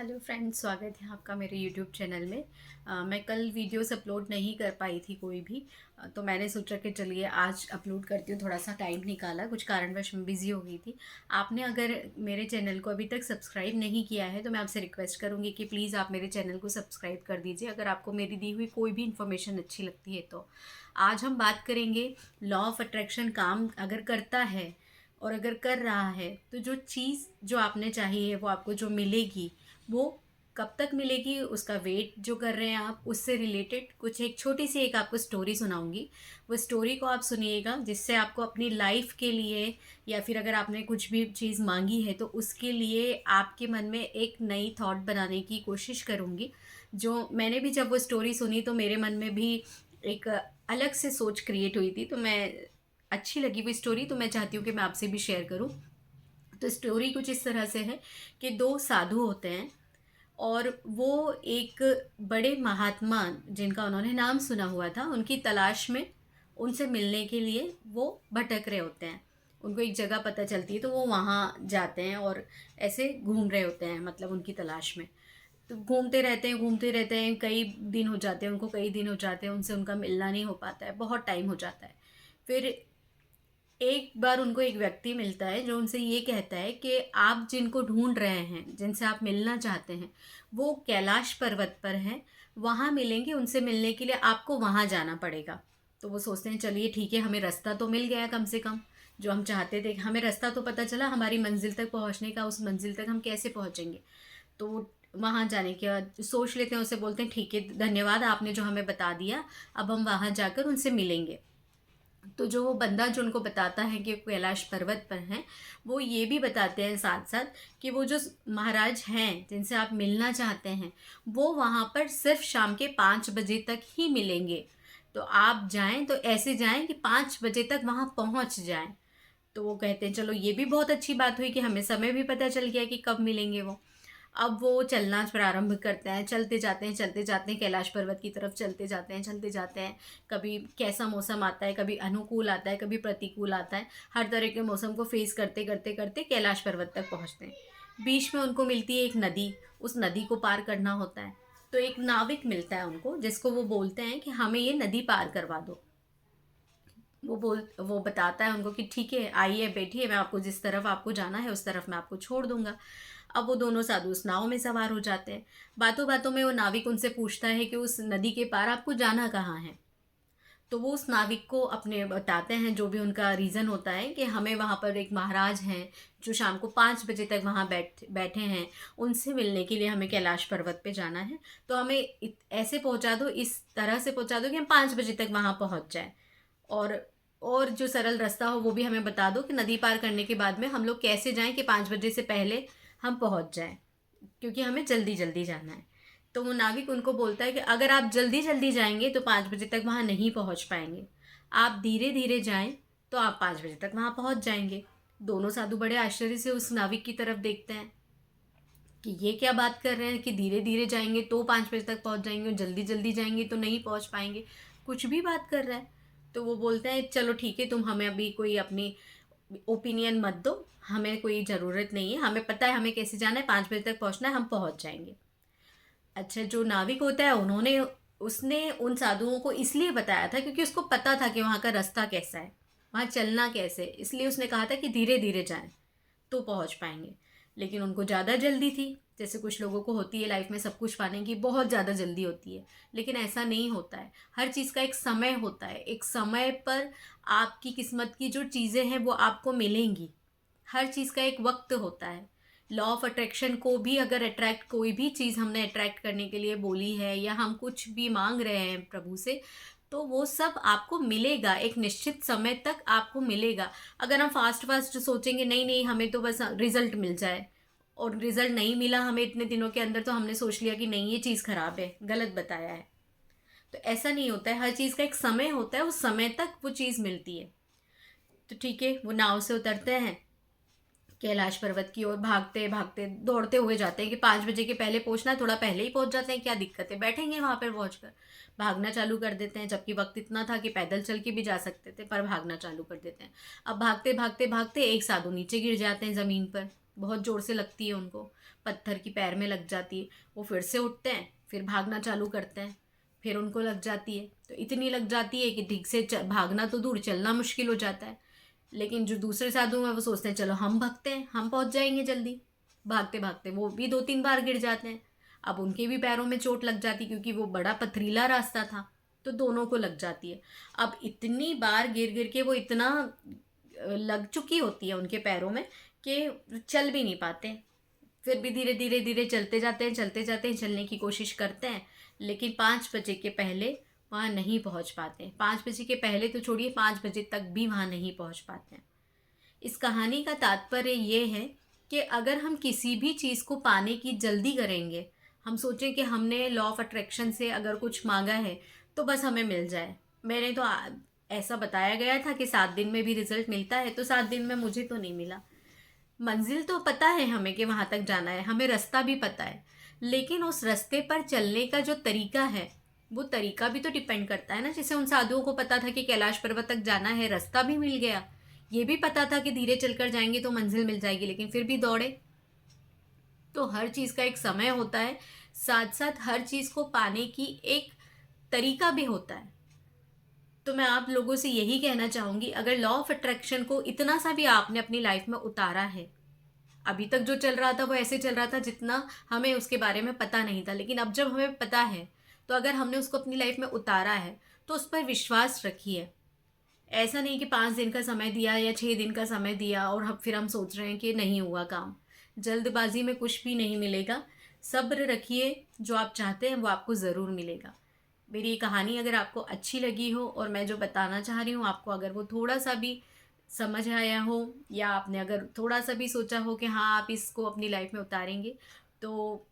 Hello friends, स्वागत है आपका मेरे यूट्यूब चैनल में। मैं कल वीडियोस अपलोड नहीं कर पाई थी कोई भी। तो मैंने सोचा कि चलिए आज अपलोड करती हूँ। थोड़ा सा टाइम निकाला, कुछ कारणवश मैं बिज़ी हो गई थी। आपने अगर मेरे चैनल को अभी तक सब्सक्राइब नहीं किया है तो मैं आपसे रिक्वेस्ट करूँगी कि प्लीज़ आप मेरे चैनल को सब्सक्राइब कर दीजिए अगर आपको मेरी दी हुई कोई भी इन्फॉर्मेशन अच्छी लगती है तो। आज हम बात करेंगे, लॉ ऑफ अट्रैक्शन काम अगर करता है और अगर कर रहा है तो जो चीज़ जो आपने चाहिए है वो आपको जो मिलेगी वो कब तक मिलेगी, उसका वेट जो कर रहे हैं आप उससे रिलेटेड कुछ एक छोटी सी एक आपको स्टोरी सुनाऊंगी। वो स्टोरी को आप सुनिएगा जिससे आपको अपनी लाइफ के लिए या फिर अगर आपने कुछ भी चीज़ मांगी है तो उसके लिए आपके मन में एक नई थॉट बनाने की कोशिश करूँगी। जो मैंने भी जब वो स्टोरी सुनी तो मेरे मन में भी एक अलग से सोच क्रिएट हुई थी। तो मैं अच्छी लगी वो स्टोरी, तो मैं चाहती हूँ कि मैं आपसे भी शेयर करूँ। तो स्टोरी कुछ इस तरह से है कि दो साधु होते हैं और वो एक बड़े महात्मा जिनका उन्होंने नाम सुना हुआ था उनकी तलाश में उनसे मिलने के लिए वो भटक रहे होते हैं। उनको एक जगह पता चलती है तो वो वहाँ जाते हैं और ऐसे घूम रहे होते हैं, मतलब उनकी तलाश में। तो घूमते रहते हैं, कई दिन हो जाते हैं, उनको कई दिन हो जाते हैं, उनसे उनका मिलना नहीं हो पाता है, बहुत टाइम हो जाता है। फिर एक बार उनको एक व्यक्ति मिलता है जो उनसे ये कहता है कि आप जिनको ढूंढ रहे हैं, जिनसे आप मिलना चाहते हैं, वो कैलाश पर्वत पर हैं, वहाँ मिलेंगे। उनसे मिलने के लिए आपको वहाँ जाना पड़ेगा। तो वो सोचते हैं चलिए ठीक है, हमें रास्ता तो मिल गया कम से कम। जो हम चाहते थे, हमें रास्ता तो पता चला हमारी मंजिल तक पहुँचने का। उस मंजिल तक हम कैसे पहुँचेंगे? तो वहाँ जाने के बाद सोच लेते हैं, उसे बोलते हैं ठीक है, धन्यवाद आपने जो हमें बता दिया, अब हम वहाँ जाकर उनसे मिलेंगे। तो जो वो बंदा जो उनको बताता है कि कैलाश पर्वत पर हैं, वो ये भी बताते हैं साथ साथ कि वो जो महाराज हैं जिनसे आप मिलना चाहते हैं वो वहाँ पर सिर्फ शाम के 5 बजे तक ही मिलेंगे। तो आप जाएं तो ऐसे जाएं कि 5 बजे तक वहाँ पहुँच जाएं। तो वो कहते हैं चलो ये भी बहुत अच्छी बात हुई कि हमें समय भी पता चल गया कि कब मिलेंगे वो। अब वो चलना प्रारंभ करते हैं, चलते जाते हैं, कैलाश पर्वत की तरफ चलते जाते हैं। कभी कैसा मौसम आता है, कभी अनुकूल आता है, कभी प्रतिकूल आता है। हर तरह के मौसम को फेस करते करते करते कैलाश पर्वत तक पहुंचते हैं। बीच में उनको मिलती है एक नदी, उस नदी को पार करना होता है। तो एक नाविक मिलता है उनको जिसको वो बोलते हैं कि हमें ये नदी पार करवा दो। वो बताता है उनको कि ठीक है, आइए बैठिए, मैं आपको जिस तरफ आपको जाना है उस तरफ मैं आपको छोड़ दूंगा। अब वो दोनों साधु उस नाव में सवार हो जाते हैं। बातों बातों में वो नाविक उनसे पूछता है कि उस नदी के पार आपको जाना कहाँ है। तो वो उस नाविक को अपने बताते हैं जो भी उनका रीज़न होता है कि हमें वहाँ पर एक महाराज हैं जो शाम को 5 बजे तक वहाँ बैठे हैं, उनसे मिलने के लिए हमें कैलाश पर्वत पे जाना है। तो हमें ऐसे पहुँचा दो, इस तरह से पहुँचा दो कि हम 5 बजे तक वहाँ पहुँच जाएं। और और जो सरल रास्ता हो वो भी हमें बता दो कि नदी पार करने के बाद में हम लोग कैसे जाएं कि 5 बजे से पहले हम पहुंच जाएं, क्योंकि हमें जल्दी जल्दी जाना है। तो वो नाविक उनको बोलता है कि अगर आप जल्दी जल्दी जाएंगे तो 5 बजे तक वहाँ नहीं पहुँच पाएंगे। आप धीरे धीरे जाएं तो आप 5 बजे तक वहाँ पहुँच जाएंगे। दोनों साधु बड़े आश्चर्य से उस नाविक की तरफ देखते हैं कि ये क्या बात कर रहे हैं कि धीरे धीरे जाएंगे तो 5 बजे तक पहुंच जाएंगे और जल्दी जल्दी जाएंगे तो नहीं पहुंच पाएंगे, कुछ भी बात कर रहा है। तो वो बोलते हैं चलो ठीक है, तुम हमें अभी कोई अपनी ओपिनियन मत दो, हमें कोई ज़रूरत नहीं है, हमें पता है हमें कैसे जाना है, 5 बजे तक पहुंचना है, हम पहुंच जाएंगे। अच्छा, जो नाविक होता है उन्होंने उसने उन साधुओं को इसलिए बताया था क्योंकि उसको पता था कि वहाँ का रास्ता कैसा है, वहाँ चलना कैसे है, इसलिए उसने कहा था कि धीरे धीरे जाएं तो पहुंच पाएंगे। लेकिन उनको ज़्यादा जल्दी थी, जैसे कुछ लोगों को होती है लाइफ में, सब कुछ पाने की बहुत ज़्यादा जल्दी होती है। लेकिन ऐसा नहीं होता है, हर चीज़ का एक समय होता है। एक समय पर आपकी किस्मत की जो चीज़ें हैं वो आपको मिलेंगी। हर चीज़ का एक वक्त होता है। लॉ ऑफ अट्रैक्शन को भी अगर अट्रैक्ट, कोई भी चीज़ हमने अट्रैक्ट करने के लिए बोली है या हम कुछ भी मांग रहे हैं प्रभु से, तो वो सब आपको मिलेगा, एक निश्चित समय तक आपको मिलेगा। अगर हम फास्ट फास्ट सोचेंगे नहीं नहीं हमें तो बस रिजल्ट मिल जाए, और रिजल्ट नहीं मिला हमें इतने दिनों के अंदर, तो हमने सोच लिया कि नहीं ये चीज़ खराब है, गलत बताया है। तो ऐसा नहीं होता है, हर चीज़ का एक समय होता है, उस समय तक वो चीज़ मिलती है। तो ठीक है, वो नाव से उतरते हैं, कैलाश पर्वत की ओर भागते भागते दौड़ते हुए जाते हैं कि 5 बजे के पहले पहुंचना है, थोड़ा पहले ही पहुंच जाते हैं, क्या दिक्कत है, बैठेंगे वहां पर पहुंचकर। भागना चालू कर देते हैं, जबकि वक्त इतना था कि पैदल चल के भी जा सकते थे, पर भागना चालू कर देते हैं। अब भागते भागते भागते एक साधु नीचे गिर जाते हैं ज़मीन पर। बहुत ज़ोर से लगती है उनको, पत्थर की पैर में लग जाती है, वो फिर से उठते हैं, फिर भागना चालू करते हैं, फिर उनको लग जाती है। तो इतनी लग जाती है कि ठीक से भागना तो दूर, चलना मुश्किल हो जाता है। लेकिन जो दूसरे साधु हैं वो सोचते हैं चलो हम भागते हैं, हम पहुंच जाएंगे जल्दी। भागते भागते वो भी 2-3 बार गिर जाते हैं। अब उनके भी पैरों में चोट लग जाती, क्योंकि वो बड़ा पथरीला रास्ता था, तो दोनों को लग जाती है। अब इतनी बार गिर गिर के वो इतना लग चुकी होती है उनके पैरों में कि चल भी नहीं पाते। फिर भी धीरे धीरे धीरे चलते जाते हैं, चलते जाते हैं, चलने की कोशिश करते हैं, लेकिन 5 बजे के पहले वहाँ नहीं पहुँच पाते। 5 बजे के पहले तो छोड़िए, 5 बजे तक भी वहाँ नहीं पहुँच पाते हैं। इस कहानी का तात्पर्य ये है कि अगर हम किसी भी चीज़ को पाने की जल्दी करेंगे, हम सोचें कि हमने लॉ ऑफ अट्रैक्शन से अगर कुछ मांगा है तो बस हमें मिल जाए। मैंने तो ऐसा बताया गया था कि 7 दिन में भी रिजल्ट मिलता है, तो 7 दिन में मुझे तो नहीं मिला। मंजिल तो पता है हमें कि वहाँ तक जाना है, हमें रास्ता भी पता है, लेकिन उस रास्ते पर चलने का जो तरीका है, वो तरीका भी तो डिपेंड करता है ना। जैसे उन साधुओं को पता था कि कैलाश पर्वत तक जाना है, रास्ता भी मिल गया। ये भी पता था कि धीरे चलकर जाएंगे तो मंजिल मिल जाएगी, लेकिन फिर भी दौड़े। तो हर चीज़ का एक समय होता है, साथ साथ हर चीज़ को पाने की एक तरीका भी होता है। तो मैं आप लोगों से यही कहना चाहूँगी, अगर लॉ ऑफ अट्रैक्शन को इतना सा भी आपने अपनी लाइफ में उतारा है, अभी तक जो चल रहा था वो ऐसे चल रहा था जितना हमें उसके बारे में पता नहीं था, लेकिन अब जब हमें पता है, तो अगर हमने उसको अपनी लाइफ में उतारा है तो उस पर विश्वास रखिए। ऐसा नहीं कि 5 दिन का समय दिया या 6 दिन का समय दिया और फिर हम सोच रहे हैं कि नहीं हुआ काम। जल्दबाजी में कुछ भी नहीं मिलेगा। सब्र रखिए, जो आप चाहते हैं वो आपको ज़रूर मिलेगा। मेरी ये कहानी अगर आपको अच्छी लगी हो और मैं जो बताना चाह रही हूँ आपको अगर वो थोड़ा सा भी समझ आया हो, या आपने अगर थोड़ा सा भी सोचा हो कि हाँ आप इसको अपनी लाइफ में उतारेंगे, तो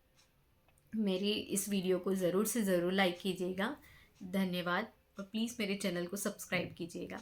मेरी इस वीडियो को ज़रूर से ज़रूर लाइक कीजिएगा। धन्यवाद। और प्लीज़ मेरे चैनल को सब्सक्राइब कीजिएगा।